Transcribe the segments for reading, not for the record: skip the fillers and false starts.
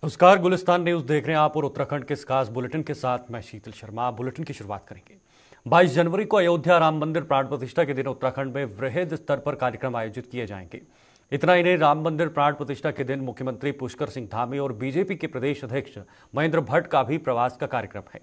नमस्कार, गुलिस्तान न्यूज देख रहे हैं आप और उत्तराखंड के इस खास बुलेटिन के साथ मैं शीतल शर्मा। बुलेटिन की शुरुआत करेंगे। 22 जनवरी को अयोध्या राम मंदिर प्राण प्रतिष्ठा के दिन उत्तराखंड में वृहद स्तर पर कार्यक्रम आयोजित किए जाएंगे। इतना ही नहीं, राम मंदिर प्राण प्रतिष्ठा के दिन मुख्यमंत्री पुष्कर सिंह धामी और बीजेपी के प्रदेश अध्यक्ष महेंद्र भट्ट का भी प्रवास का कार्यक्रम है।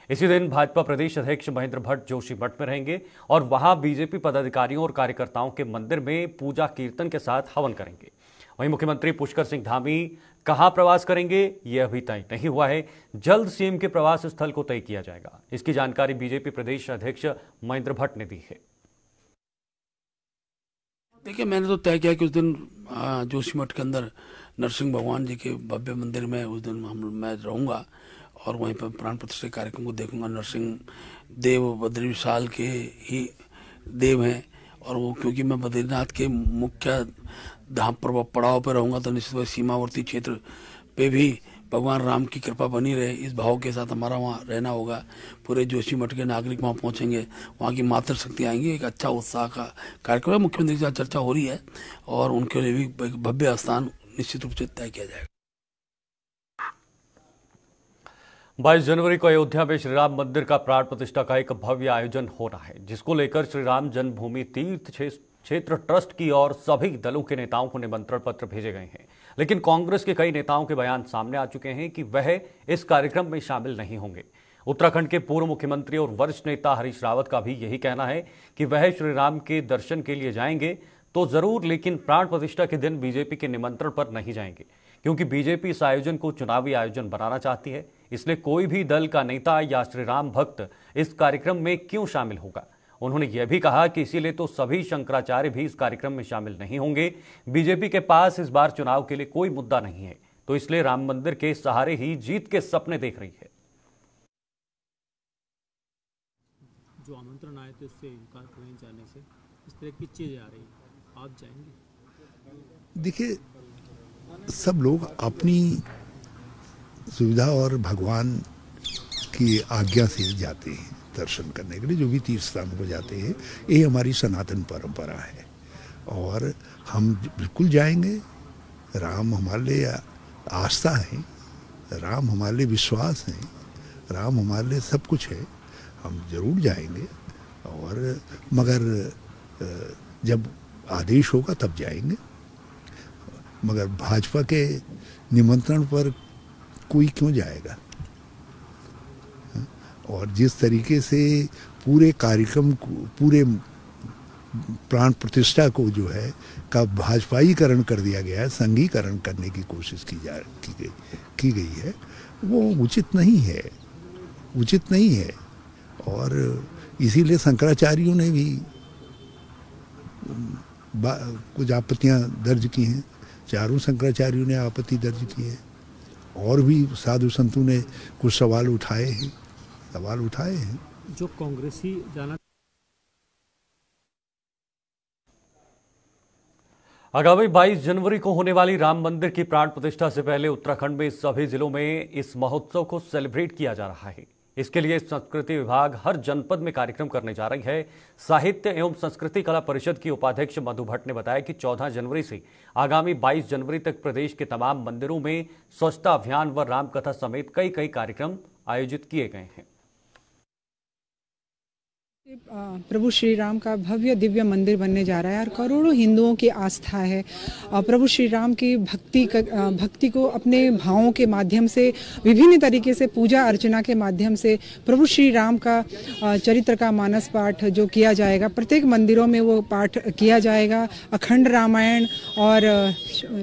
इसी दिन भाजपा प्रदेश अध्यक्ष महेंद्र भट्ट जोशीमठ में रहेंगे और वहां बीजेपी पदाधिकारियों और कार्यकर्ताओं के मंदिर में पूजा कीर्तन के साथ हवन करेंगे। वहीं मुख्यमंत्री पुष्कर सिंह धामी कहां प्रवास करेंगे यह अभी तय नहीं हुआ है। जल्द सीएम के प्रवास स्थल को तय किया जाएगा। इसकी जानकारी बीजेपी प्रदेश अध्यक्ष महेंद्र भट्ट ने दी है। देखिए, मैंने तो तय किया कि उस दिन जोशीमठ के अंदर नरसिंह भगवान जी के भव्य मंदिर में उस दिन मैं रहूंगा और वहीं पर प्राण प्रतिष्ठा कार्यक्रम को देखूंगा। नरसिंह देव बद्री विशाल के ही देव हैं और वो क्योंकि मैं बद्रीनाथ के मुख्य धाम पर पड़ाव पर रहूंगा तो निश्चित सीमावर्ती क्षेत्र पे भी भगवान राम की कृपा बनी रहे, इस भाव के साथ हमारा वहाँ रहना होगा। पूरे जोशीमठ के नागरिक वहाँ पहुँचेंगे, वहाँ की मातृशक्ति आएंगी। एक अच्छा उत्साह का कार्यक्रम है। मुख्यमंत्री के साथ चर्चा हो रही है और उनके लिए भी भव्य स्थान निश्चित रूप से तय किया जाएगा। 22 जनवरी को अयोध्या में श्रीराम मंदिर का प्राण प्रतिष्ठा का एक भव्य आयोजन हो रहा है, जिसको लेकर श्रीराम जन्मभूमि तीर्थ क्षेत्र ट्रस्ट की और सभी दलों के नेताओं को निमंत्रण पत्र भेजे गए हैं। लेकिन कांग्रेस के कई नेताओं के बयान सामने आ चुके हैं कि वह इस कार्यक्रम में शामिल नहीं होंगे। उत्तराखंड के पूर्व मुख्यमंत्री और वरिष्ठ नेता हरीश रावत का भी यही कहना है कि वह श्रीराम के दर्शन के लिए जाएंगे तो जरूर, लेकिन प्राण प्रतिष्ठा के दिन बीजेपी के निमंत्रण पर नहीं जाएंगे, क्योंकि बीजेपी इस आयोजन को चुनावी आयोजन बनाना चाहती है। इसलिए कोई भी दल का नेता या श्रीराम भक्त इस कार्यक्रम में क्यों शामिल होगा। उन्होंने यह भी कहा कि इसीलिए तो सभी शंकराचार्य भी इस कार्यक्रम में शामिल नहीं होंगे। बीजेपी के पास इस बार चुनाव के लिए कोई मुद्दा नहीं है, तो इसलिए राम मंदिर के सहारे ही जीत के सपने देख रही है। जो आमंत्रण आए थे उससे इनकार करने जाने से इस तरह की चीजें आ रही है, आप जाएंगे? देखिए, सब लोग अपनी सुविधा और भगवान की आज्ञा से जाते हैं दर्शन करने के लिए। जो भी तीर्थ स्थानों पर जाते हैं, ये हमारी सनातन परंपरा है और हम बिल्कुल जाएंगे। राम हमारे लिए आस्था है, राम हमारे लिए विश्वास है, राम हमारे लिए सब कुछ है। हम जरूर जाएंगे और मगर जब आदेश होगा तब जाएंगे। मगर भाजपा के निमंत्रण पर कोई क्यों जाएगा? और जिस तरीके से पूरे कार्यक्रम को, पूरे प्राण प्रतिष्ठा को जो है का भाजपाईकरण कर दिया गया है, संघीकरण करने की कोशिश की गई है, वो उचित नहीं है। और इसीलिए शंकराचार्यों ने भी कुछ आपत्तियां दर्ज की हैं। चारों शंकराचार्यों ने आपत्ति दर्ज की है और भी साधु संतों ने कुछ सवाल उठाए हैं। जो कांग्रेसी जाना आगामी 22 जनवरी को होने वाली राम मंदिर की प्राण प्रतिष्ठा से पहले उत्तराखंड में सभी जिलों में इस महोत्सव को सेलिब्रेट किया जा रहा है। इसके लिए संस्कृति विभाग हर जनपद में कार्यक्रम करने जा रही है। साहित्य एवं संस्कृति कला परिषद की उपाध्यक्ष मधु भट्ट ने बताया कि 14 जनवरी से आगामी 22 जनवरी तक प्रदेश के तमाम मंदिरों में स्वच्छता अभियान व रामकथा समेत कई कार्यक्रम आयोजित किए गए हैं। प्रभु श्री राम का भव्य दिव्य मंदिर बनने जा रहा है और करोड़ों हिंदुओं की आस्था है। प्रभु श्री राम की भक्ति को अपने भावों के माध्यम से, विभिन्न तरीके से पूजा अर्चना के माध्यम से प्रभु श्री राम का चरित्र का मानस पाठ जो किया जाएगा, प्रत्येक मंदिरों में वो पाठ किया जाएगा। अखंड रामायण और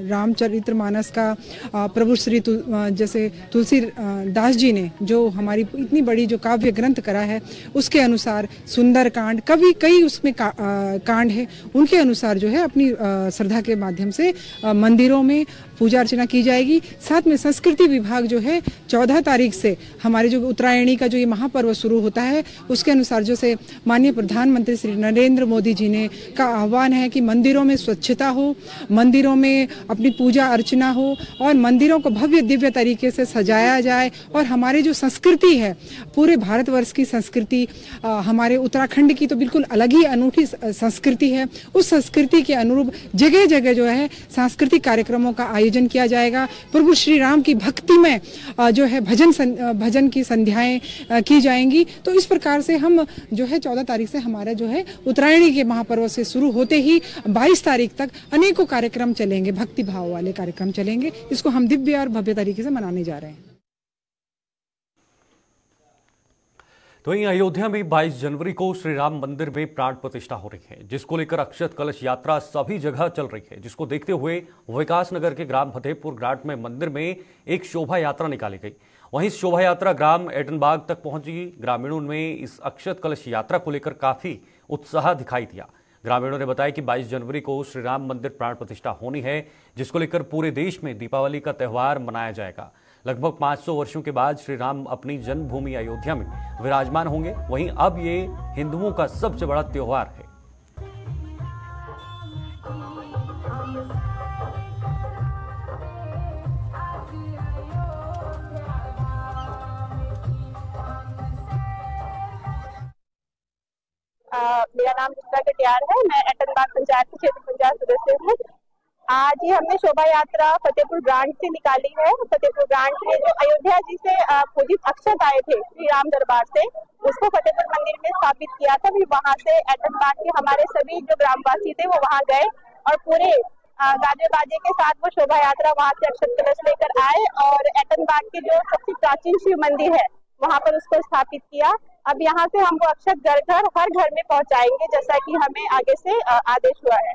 रामचरित्र मानस का प्रभु श्री जैसे तुलसीदास जी ने जो हमारी इतनी बड़ी जो काव्य ग्रंथ करा है, उसके अनुसार सुंदर कांड, कई उसमें कांड है, उनके अनुसार जो है अपनी श्रद्धा के माध्यम से मंदिरों में पूजा अर्चना की जाएगी। साथ में संस्कृति विभाग जो है 14 तारीख से हमारे जो उत्तरायणी का जो ये महापर्व शुरू होता है, उसके अनुसार जो से माननीय प्रधानमंत्री श्री नरेंद्र मोदी जी ने का आह्वान है कि मंदिरों में स्वच्छता हो, मंदिरों में अपनी पूजा अर्चना हो और मंदिरों को भव्य दिव्य तरीके से सजाया जाए और हमारे जो संस्कृति है, पूरे भारतवर्ष की संस्कृति, हमारे उत्तराखंड की तो बिल्कुल अलग ही अनूठी संस्कृति है। उस संस्कृति के अनुरूप जगह जगह जो है सांस्कृतिक कार्यक्रमों का आयोजन किया जाएगा। प्रभु श्री राम की भक्ति में जो है भजन की संध्याएं की जाएंगी। तो इस प्रकार से हम जो है 14 तारीख से हमारा जो है उत्तरायणी के महापर्व से शुरू होते ही 22 तारीख तक अनेकों कार्यक्रम चलेंगे, भक्ति भाव वाले कार्यक्रम चलेंगे। इसको हम दिव्य और भव्य तरीके से मनाने जा रहे हैं। तो वहीं अयोध्या में 22 जनवरी को श्री राम मंदिर में प्राण प्रतिष्ठा हो रही है, जिसको लेकर अक्षत कलश यात्रा सभी जगह चल रही है, जिसको देखते हुए विकासनगर के ग्राम फतेहपुर घाट में मंदिर में एक शोभा यात्रा निकाली गई। वहीं शोभा यात्रा ग्राम एटनबाग तक पहुंची। ग्रामीणों में इस अक्षत कलश यात्रा को लेकर काफी उत्साह दिखाई दिया। ग्रामीणों ने बताया कि 22 जनवरी को श्री राम मंदिर प्राण प्रतिष्ठा होनी है, जिसको लेकर पूरे देश में दीपावली का त्यौहार मनाया जाएगा। लगभग 500 वर्षों के बाद श्री राम अपनी जन्मभूमि अयोध्या में विराजमान होंगे। वहीं अब ये हिंदुओं का सबसे बड़ा त्योहार है। मेरा नाम चित्रा कटियार है। मैं एटनबाग पंचायत के क्षेत्र पंचायत सदस्य हूँ। आज ही हमने शोभा यात्रा फतेहपुर ग्रांट से निकाली है। फतेहपुर ग्रांट में जो अयोध्या जी से पूजित अक्षत आए थे श्री राम दरबार से, उसको फतेहपुर मंदिर में स्थापित किया था। फिर वहां से एटनबाग के हमारे सभी जो ग्रामवासी थे वो वहां गए और पूरे गाजे बाजे के साथ वो शोभा यात्रा वहां से अक्षत कलश लेकर आए और एटनबाग के जो सबसे प्राचीन शिव मंदिर है वहां पर उसको स्थापित किया। अब यहाँ से हम वो अक्षत हर घर में पहुंचाएंगे, जैसा कि हमें आगे से आदेश हुआ है।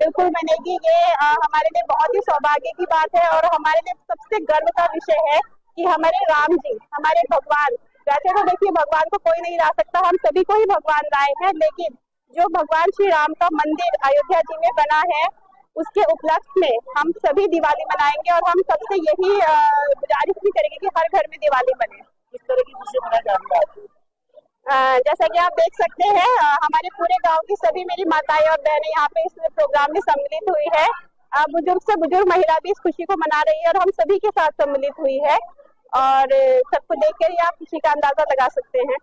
बिल्कुल बनेगी। ये हमारे लिए बहुत ही सौभाग्य की बात है और हमारे लिए सबसे गर्व का विषय है कि हमारे राम जी, हमारे भगवान, वैसे तो देखिए भगवान को कोई नहीं ला सकता, हम सभी को ही भगवान लाए हैं, लेकिन जो भगवान श्री राम का मंदिर अयोध्या जी में बना है उसके उपलक्ष्य में हम सभी दिवाली मनाएंगे और हम सबसे यही गुजारिश भी करेंगे कि हर घर में दिवाली बने। इस तरह की खुशी मनाई जा रही है। जैसा कि आप देख सकते हैं हमारे पूरे गांव की सभी मेरी माताएं और बहनें यहाँ पे इस प्रोग्राम में सम्मिलित हुई है। बुजुर्ग से बुजुर्ग महिला भी इस खुशी को मना रही है और हम सभी के साथ सम्मिलित हुई है और सबको देखकर ही आप खुशी का अंदाजा लगा सकते हैं।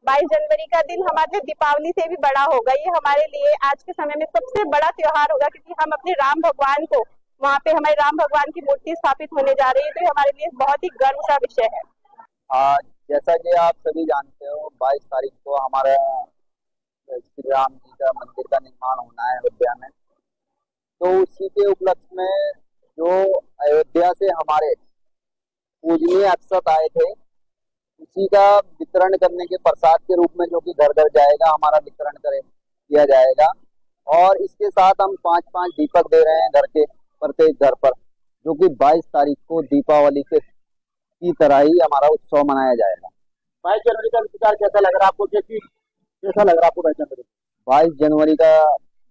22 जनवरी का दिन हमारे लिए दीपावली से भी बड़ा होगा। ये हमारे लिए आज के समय में सबसे बड़ा त्योहार होगा, क्योंकि हम अपने राम भगवान को वहाँ पे हमारे राम भगवान की मूर्ति स्थापित होने जा रही है, तो ये हमारे लिए बहुत ही गर्व का विषय है। जैसा कि आप सभी जानते हो 22 तारीख को हमारा श्री राम जी का मंदिर का निर्माण होना है अयोध्या में। तो उसी के उपलक्ष्य में जो अयोध्या से हमारे पूजनीय अक्षत आए थे उसी का वितरण करने के प्रसाद के रूप में जो कि घर घर जाएगा, हमारा वितरण किया जाएगा। और इसके साथ हम 5-5 दीपक दे रहे हैं घर के प्रत्येक घर पर, जो कि 22 तारीख को दीपावली की तरह ही हमारा उत्सव मनाया जाएगा। 22 जनवरी का विचार कैसा लग रहा है आपको? कैसा लग रहा है आपको 22 जनवरी का?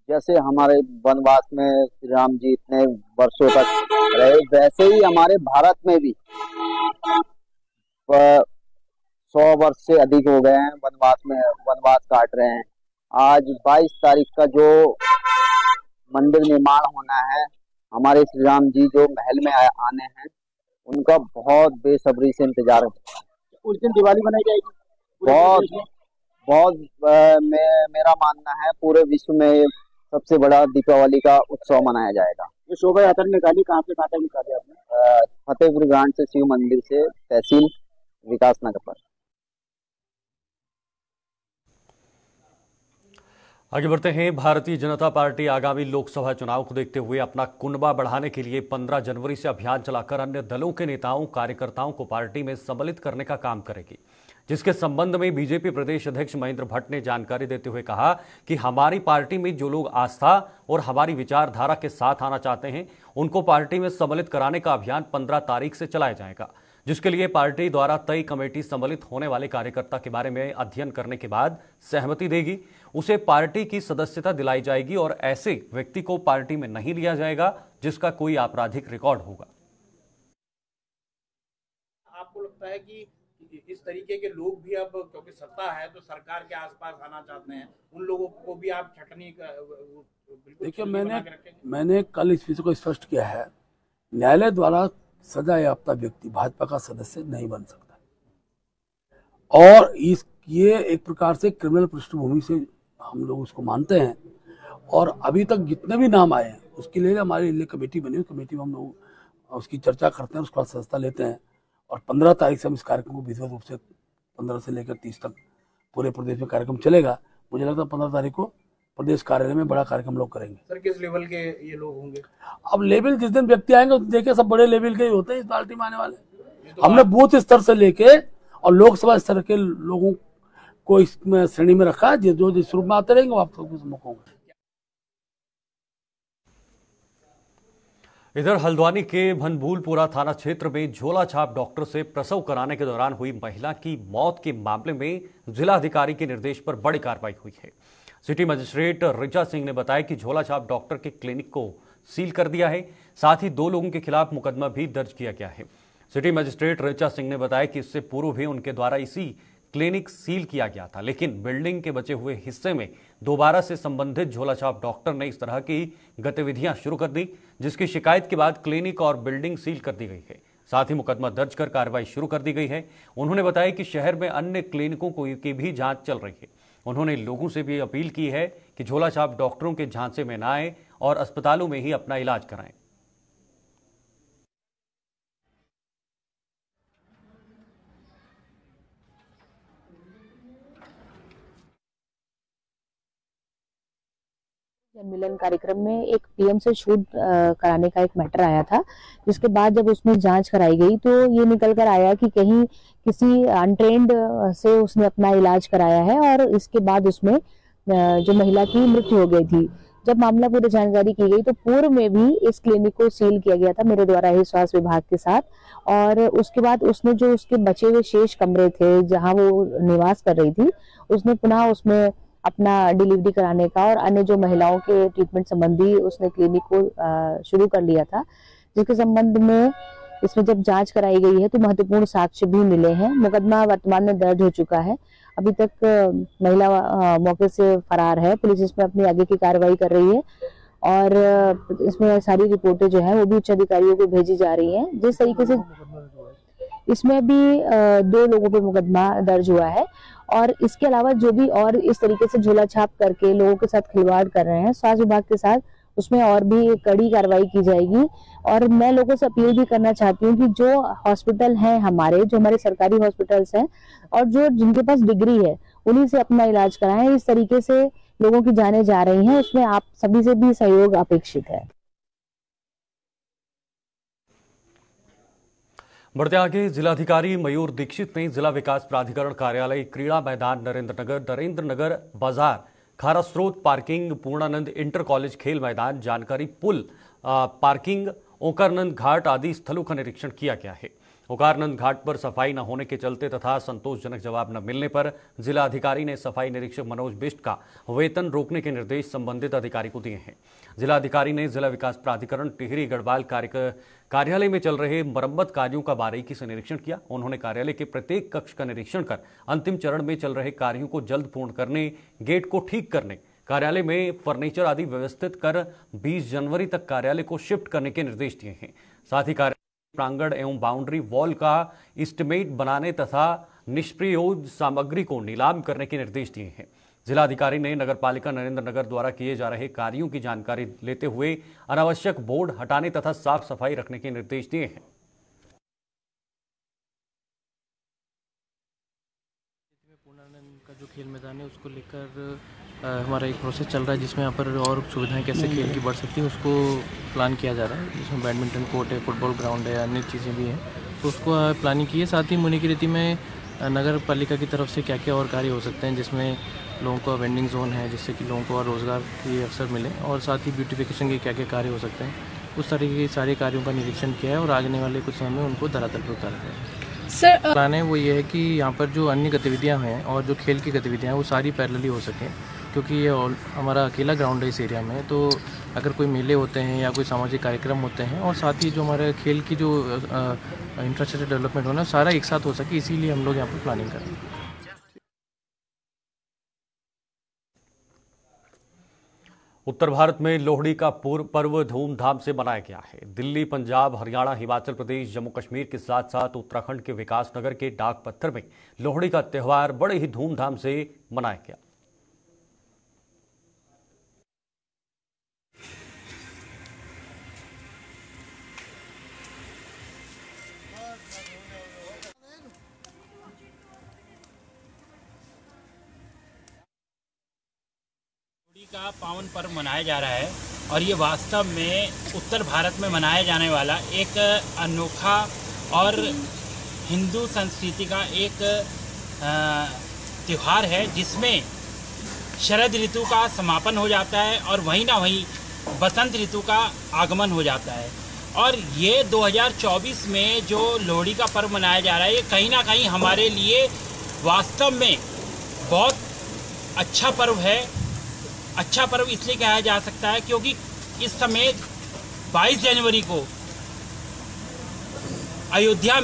जैसे हमारे वनवास में श्री राम जी इतने वर्षों तक रहे, वैसे ही हमारे भारत में भी 100 वर्ष से अधिक हो गए हैं वनवास काट रहे हैं। आज 22 तारीख का जो मंदिर निर्माण होना है, हमारे श्री राम जी जो महल में आने हैं, उनका बहुत बेसब्री से इंतजार है। उस दिन दिवाली मनाई जाएगी। बहुत मेरा मानना है पूरे विश्व में सबसे बड़ा दीपावली का उत्सव मनाया जाएगा। ये शोभा यात्रा निकाली कहाँ से, कहाँ तक निकाली आपने? फतेहपुर ग्रांट से शिव मंदिर से तहसील विकासनगर पर। आगे बढ़ते हैं। भारतीय जनता पार्टी आगामी लोकसभा चुनाव को देखते हुए अपना कुनबा बढ़ाने के लिए 15 जनवरी से अभियान चलाकर अन्य दलों के नेताओं कार्यकर्ताओं को पार्टी में सम्मिलित करने का काम करेगी, जिसके संबंध में बीजेपी प्रदेश अध्यक्ष महेंद्र भट्ट ने जानकारी देते हुए कहा कि हमारी पार्टी में जो लोग आस्था और हमारी विचारधारा के साथ आना चाहते हैं उनको पार्टी में सम्मिलित कराने का अभियान 15 तारीख से चलाया जाएगा, जिसके लिए पार्टी द्वारा तय कमेटी सम्मिलित होने वाले कार्यकर्ता के बारे में अध्ययन करने के बाद सहमति देगी, उसे पार्टी की सदस्यता दिलाई जाएगी और ऐसे व्यक्ति को पार्टी में नहीं लिया जाएगा जिसका कोई आपराधिक रिकॉर्ड होगा। आपको लगता है कि इस तरीके के लोग भी अब, क्योंकि सत्ता है तो सरकार के आसपास आना चाहते हैं, उन लोगों को भी आप छटनी देखिए, मैंने कल इस विषय को स्पष्ट किया है। न्यायालय द्वारा सजा याफ्ता व्यक्ति भाजपा का सदस्य नहीं बन सकता। और ये एक प्रकार से क्रिमिनल पृष्ठभूमि से हम लोग उसको मानते हैं। और अभी तक जितने भी नाम आए हैं उसके लिए हमारे लिए कमेटी बनी, उस कमेटी में हम लोग उसकी चर्चा करते हैं, उसका सदस्यता लेते हैं। और 15 तारीख से हम इस कार्यक्रम को विधिवत रूप से 15 से लेकर 30 तक पूरे प्रदेश में कार्यक्रम चलेगा। मुझे लगता है 15 तारीख को प्रदेश कार्यालय में बड़ा कार्यक्रम लोग करेंगे। सर किस लेवल के ये लोग होंगे? अब लेवल जिस दिन व्यक्ति आएंगे देखिए सब बड़े लेवल के ही होते हैं इस पार्टी में आने वाले। हमने बूथ स्तर से लेके और लोकसभा स्तर के लोगों को इसमें श्रेणी में रखा है। जो जिस रूप में आते रहेंगे वो आप सबको सम्मुख होंगे। इधर हल्द्वानी के भनभूलपुरा थाना क्षेत्र में झोला छाप डॉक्टर से प्रसव कराने के दौरान हुई महिला की मौत के मामले में जिलाधिकारी के निर्देश पर बड़ी कार्रवाई हुई है। सिटी मजिस्ट्रेट ऋचा सिंह ने बताया कि झोला छाप डॉक्टर के क्लिनिक को सील कर दिया है, साथ ही 2 लोगों के खिलाफ मुकदमा भी दर्ज किया गया है। सिटी मजिस्ट्रेट ऋचा सिंह ने बताया कि इससे पूर्व भी उनके द्वारा इसी क्लिनिक सील किया गया था, लेकिन बिल्डिंग के बचे हुए हिस्से में दोबारा से संबंधित झोला छाप डॉक्टर ने इस तरह की गतिविधियां शुरू कर दी, जिसकी शिकायत के बाद क्लिनिक और बिल्डिंग सील कर दी गई है। साथ ही मुकदमा दर्ज कर कार्रवाई शुरू कर दी गई है। उन्होंने बताया कि शहर में अन्य क्लिनिकों की भी जांच चल रही है। उन्होंने लोगों से भी अपील की है कि झोला छाप डॉक्टरों के झांसे में न आए और अस्पतालों में ही अपना इलाज कराएं। मिलन कार्यक्रम में एक पीएम से शूट कराने का एक मैटर आया था, जिसके बाद जब उसमें जांच कराई गई तो ये निकल कर आया कि कहीं किसी अनट्रेंड से उसने अपना इलाज कराया है और इसके बाद उसमें जो महिला की मृत्यु हो गई थी। जब मामला पूरी जानकारी की गई तो पूर्व में भी इस क्लिनिक को सील किया गया था मेरे द्वारा ही स्वास्थ्य विभाग के साथ। और उसके बाद उसने जो उसके बचे हुए शेष कमरे थे जहाँ वो निवास कर रही थी, उसने पुनः उसमें अपना डिलीवरी कराने का और अन्य जो महिलाओं के ट्रीटमेंट संबंधी उसने क्लिनिक को शुरू कर लिया था, जिसके संबंध में इसमें जब जांच कराई गई है तो महत्वपूर्ण साक्ष्य भी मिले हैं। मुकदमा वर्तमान में दर्ज हो चुका है। अभी तक महिला मौके से फरार है। पुलिस इसमें अपनी आगे की कार्रवाई कर रही है और इसमें सारी रिपोर्टें जो है वो भी उच्च अधिकारियों को भेजी जा रही हैं। जिस तरीके से इसमें भी 2 लोगों पे मुकदमा दर्ज हुआ है और इसके अलावा जो भी और इस तरीके से झोला छाप करके लोगों के साथ खिलवाड़ कर रहे हैं स्वास्थ्य विभाग के साथ, उसमें और भी कड़ी कार्रवाई की जाएगी। और मैं लोगों से अपील भी करना चाहती हूँ कि जो हॉस्पिटल हैं हमारे, जो हमारे सरकारी हॉस्पिटल्स हैं और जो जिनके पास डिग्री है उन्हीं से अपना इलाज कराएं। इस तरीके से लोगों की जानें जा रही हैं, उसमें आप सभी से भी सहयोग अपेक्षित है। बढ़ते आगे, जिलाधिकारी मयूर दीक्षित ने जिला विकास प्राधिकरण कार्यालय, क्रीड़ा मैदान, नरेंद्र नगर बाजार, खारा स्रोत पार्किंग, पूर्णानंद इंटर कॉलेज खेल मैदान, जानकारी पुल पार्किंग, ओंकारानंद घाट आदि स्थलों का निरीक्षण किया गया है। ओंकारानंद घाट पर सफाई न होने के चलते तथा संतोषजनक जवाब न मिलने पर जिलाधिकारी ने सफाई निरीक्षक मनोज बिष्ट का वेतन रोकने के निर्देश संबंधित अधिकारी को दिए हैं। जिलाधिकारी ने जिला विकास प्राधिकरण टिहरी गढ़वाल कार्यालय में चल रहे मरम्मत कार्यों का बारीकी से निरीक्षण किया। उन्होंने कार्यालय के प्रत्येक कक्ष का निरीक्षण कर अंतिम चरण में चल रहे कार्यों को जल्द पूर्ण करने, गेट को ठीक करने, कार्यालय में फर्नीचर आदि व्यवस्थित कर 20 जनवरी तक कार्यालय को शिफ्ट करने के निर्देश दिए हैं। साथ ही कार्यालय प्रांगण एवं बाउंड्री वॉल का एस्टिमेट बनाने तथा निष्प्रयोज्य सामग्री को नीलाम करने के निर्देश दिए हैं। जिलाधिकारी ने नगरपालिका नरेंद्र नगर द्वारा किए जा रहे कार्यों की जानकारी लेते हुए अनावश्यक बोर्ड हटाने तथा साफ सफाई रखने के निर्देश दिए हैं। पूर्णानंद का जो खेल मैदान है उसको लेकर हमारा एक प्रोसेस चल रहा है, जिसमें यहाँ पर और सुविधाएं कैसे खेल की बढ़ सकती है उसको प्लान किया जा रहा है। जिसमें बैडमिंटन कोर्ट है, फुटबॉल ग्राउंड है, अन्य चीज़ें भी हैं, तो उसको प्लानिंग की है। साथ ही मुनिकीरेती में नगर पालिका की तरफ से क्या क्या और कार्य हो सकते हैं, जिसमें लोगों का वेंडिंग जोन है जिससे कि लोगों को और रोज़गार के अवसर मिले, और साथ ही ब्यूटिफिकेशन के क्या क्या कार्य हो सकते हैं, उस तरीके के सारे कार्यों का निरीक्षण किया है और आने वाले कुछ समय में उनको धरातल पर उतारा जाएगा। सर प्लान है वो ये है कि यहाँ पर जो अन्य गतिविधियाँ हैं और जो खेल की गतिविधियाँ हैं वो सारी पैरेलली हो सकें, क्योंकि ये हमारा अकेला ग्राउंड है इस एरिया में। तो अगर कोई मेले होते हैं या कोई सामाजिक कार्यक्रम होते हैं और साथ ही जो हमारे खेल की जो इंफ्रास्ट्रक्चर डेवलपमेंट होना सारा एक साथ हो सके, इसीलिए हम लोग यहाँ पर प्लानिंग कर रहे हैं। उत्तर भारत में लोहड़ी का पर्व धूमधाम से मनाया गया है। दिल्ली, पंजाब, हरियाणा, हिमाचल प्रदेश, जम्मू कश्मीर के साथ साथ उत्तराखंड के विकासनगर के डाक पत्थर में लोहड़ी का त्यौहार बड़े ही धूमधाम से मनाया गया। का पावन पर्व मनाया जा रहा है और ये वास्तव में उत्तर भारत में मनाया जाने वाला एक अनोखा और हिंदू संस्कृति का एक त्यौहार है, जिसमें शरद ऋतु का समापन हो जाता है और वहीं ना वहीं बसंत ऋतु का आगमन हो जाता है। और ये 2024 में जो लोहड़ी का पर्व मनाया जा रहा है, ये कहीं ना कहीं हमारे लिए वास्तव में बहुत अच्छा पर्व है। अच्छा पर्व इसलिए कहा जा सकता है क्योंकि इस समय 22 जनवरी को अयोध्या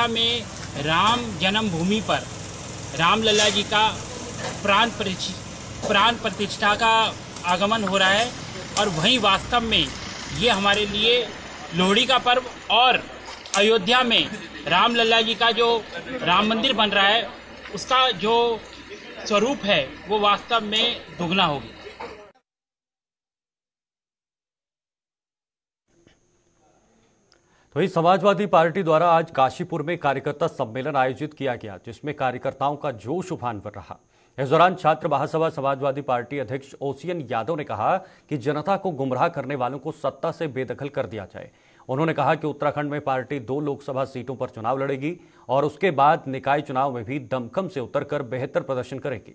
में राम जन्मभूमि पर रामलला जी का प्राण प्रतिष्ठा का आगमन हो रहा है। और वहीं वास्तव में ये हमारे लिए लोहड़ी का पर्व और अयोध्या में रामलला जी का जो राम मंदिर बन रहा है, उसका जो स्वरूप है वो वास्तव में दुगना होगी। तो वहीं समाजवादी पार्टी द्वारा आज काशीपुर में कार्यकर्ता सम्मेलन आयोजित किया गया, जिसमें कार्यकर्ताओं का जोश उफान पर रहा। इस दौरान छात्र महासभा समाजवादी पार्टी अध्यक्ष ओसियन यादव ने कहा कि जनता को गुमराह करने वालों को सत्ता से बेदखल कर दिया जाए। उन्होंने कहा कि उत्तराखंड में पार्टी 2 लोकसभा सीटों पर चुनाव लड़ेगी और उसके बाद निकाय चुनाव में भी दमखम से उतरकर बेहतर प्रदर्शन करेगी।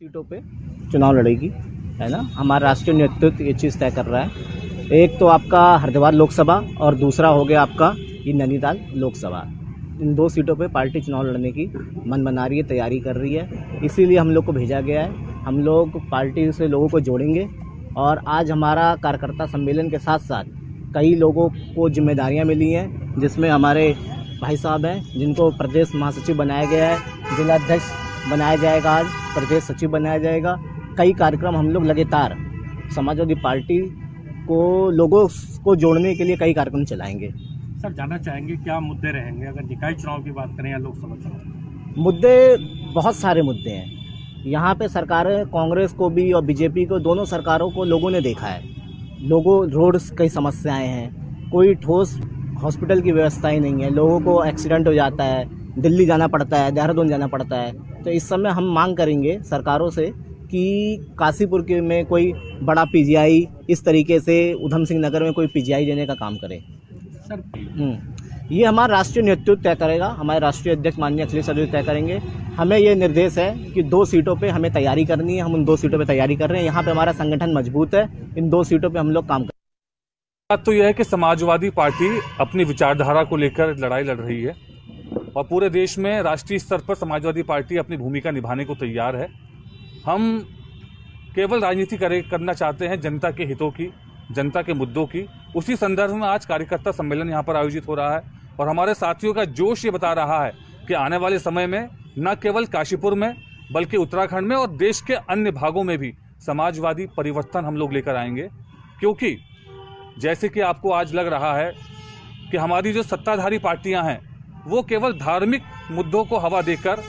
सीटों पे चुनाव लड़ेगी, है ना। हमारा राष्ट्रीय नेतृत्व ये चीज़ तय कर रहा है। एक तो आपका हरिद्वार लोकसभा और दूसरा हो गया आपका ये नैनीताल लोकसभा। इन 2 सीटों पे पार्टी चुनाव लड़ने की मन बना रही है, तैयारी कर रही है। इसीलिए हम लोग को भेजा गया है। हम लोग पार्टी से लोगों को जोड़ेंगे और आज हमारा कार्यकर्ता सम्मेलन के साथ साथ कई लोगों को जिम्मेदारियां मिली हैं, जिसमें हमारे भाई साहब हैं जिनको प्रदेश महासचिव बनाया गया है, जिलाध्यक्ष बनाया जाएगा, आज प्रदेश सचिव बनाया जाएगा। कई कार्यक्रम हम लोग लगातार समाजवादी पार्टी को लोगों को जोड़ने के लिए कई कार्यक्रम चलाएंगे। सर, जानना चाहेंगे क्या मुद्दे रहेंगे अगर निकाय चुनाव की बात करें या लोकसभा चुनाव? मुद्दे बहुत सारे मुद्दे हैं। यहाँ पे सरकारें, कांग्रेस को भी और बीजेपी को, दोनों सरकारों को लोगों ने देखा है। लोगों रोड कई समस्याएं हैं, कोई ठोस हॉस्पिटल की व्यवस्था ही नहीं है, लोगों को एक्सीडेंट हो जाता है, दिल्ली जाना पड़ता है, देहरादून जाना पड़ता है। तो इस समय हम मांग करेंगे सरकारों से कि काशीपुर के में कोई बड़ा पीजीआई, इस तरीके से उधम सिंह नगर में कोई पीजीआई देने का काम करे। सर, ये हमारा राष्ट्रीय नेतृत्व तय करेगा, हमारे राष्ट्रीय अध्यक्ष माननीय अखिलेश यादव तय करेंगे। हमें ये निर्देश है कि 2 सीटों पे हमें तैयारी करनी है। हम उन 2 सीटों पे तैयारी कर रहे हैं। यहाँ पे हमारा संगठन मजबूत है, इन 2 सीटों पे हम लोग काम कर। बात तो यह है कि समाजवादी पार्टी अपनी विचारधारा को लेकर लड़ाई लड़ रही है और पूरे देश में राष्ट्रीय स्तर पर समाजवादी पार्टी अपनी भूमिका निभाने को तैयार है। हम केवल राजनीति करना चाहते हैं जनता के हितों की, जनता के मुद्दों की। उसी संदर्भ में आज कार्यकर्ता सम्मेलन यहाँ पर आयोजित हो रहा है और हमारे साथियों का जोश ये बता रहा है कि आने वाले समय में न केवल काशीपुर में बल्कि उत्तराखंड में और देश के अन्य भागों में भी समाजवादी परिवर्तन हम लोग लेकर आएंगे। क्योंकि जैसे कि आपको आज लग रहा है कि हमारी जो सत्ताधारी पार्टियां हैं वो केवल धार्मिक मुद्दों को हवा देकर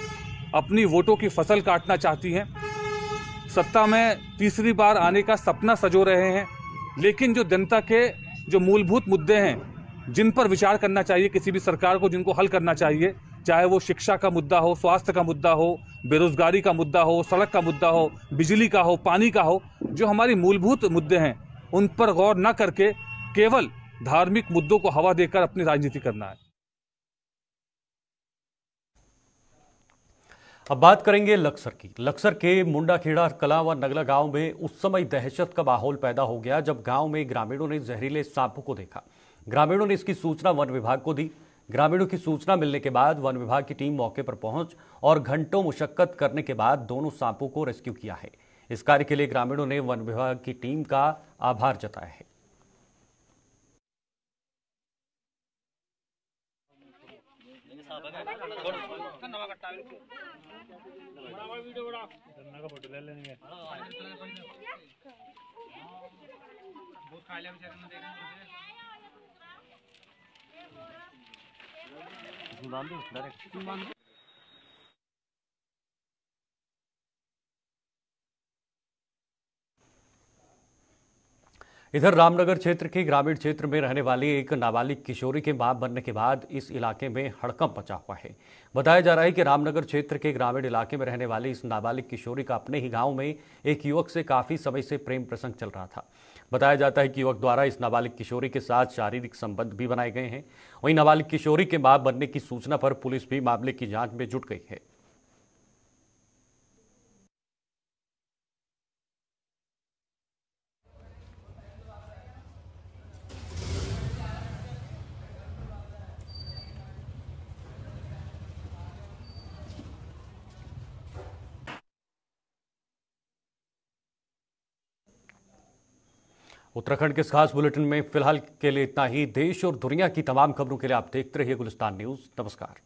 अपनी वोटों की फसल काटना चाहती हैं, सत्ता में तीसरी बार आने का सपना सजो रहे हैं। लेकिन जो जनता के जो मूलभूत मुद्दे हैं जिन पर विचार करना चाहिए किसी भी सरकार को, जिनको हल करना चाहिए, चाहे वो शिक्षा का मुद्दा हो, स्वास्थ्य का मुद्दा हो, बेरोजगारी का मुद्दा हो, सड़क का मुद्दा हो, बिजली का हो, पानी का हो, जो हमारी मूलभूत मुद्दे हैं उन पर गौर न करके केवल धार्मिक मुद्दों को हवा देकर अपनी राजनीति करना है। अब बात करेंगे लक्सर की। लक्सर के मुंडाखेड़ा कलां व नगला गांव में उस समय दहशत का माहौल पैदा हो गया जब गांव में ग्रामीणों ने जहरीले सांपों को देखा। ग्रामीणों ने इसकी सूचना वन विभाग को दी। ग्रामीणों की सूचना मिलने के बाद वन विभाग की टीम मौके पर पहुंच और घंटों मुशक्कत करने के बाद दोनों सांपों को रेस्क्यू किया है। इस कार्य के लिए ग्रामीणों ने वन विभाग की टीम का आभार जताया है। इधर रामनगर क्षेत्र के ग्रामीण क्षेत्र में रहने वाली एक नाबालिग किशोरी के मां बनने के बाद इस इलाके में हड़कंप मचा हुआ है। बताया जा रहा है कि रामनगर क्षेत्र के ग्रामीण इलाके में रहने वाली इस नाबालिग किशोरी का अपने ही गांव में एक युवक से काफी समय से प्रेम प्रसंग चल रहा था। बताया जाता है कि युवक द्वारा इस नाबालिग किशोरी के साथ शारीरिक संबंध भी बनाए गए हैं। वहीं नाबालिग किशोरी के मां बनने की सूचना पर पुलिस भी मामले की जांच में जुट गई है। उत्तराखंड के इस खास बुलेटिन में फिलहाल के लिए इतना ही। देश और दुनिया की तमाम खबरों के लिए आप देखते रहिए गुलिस्तान न्यूज़। नमस्कार।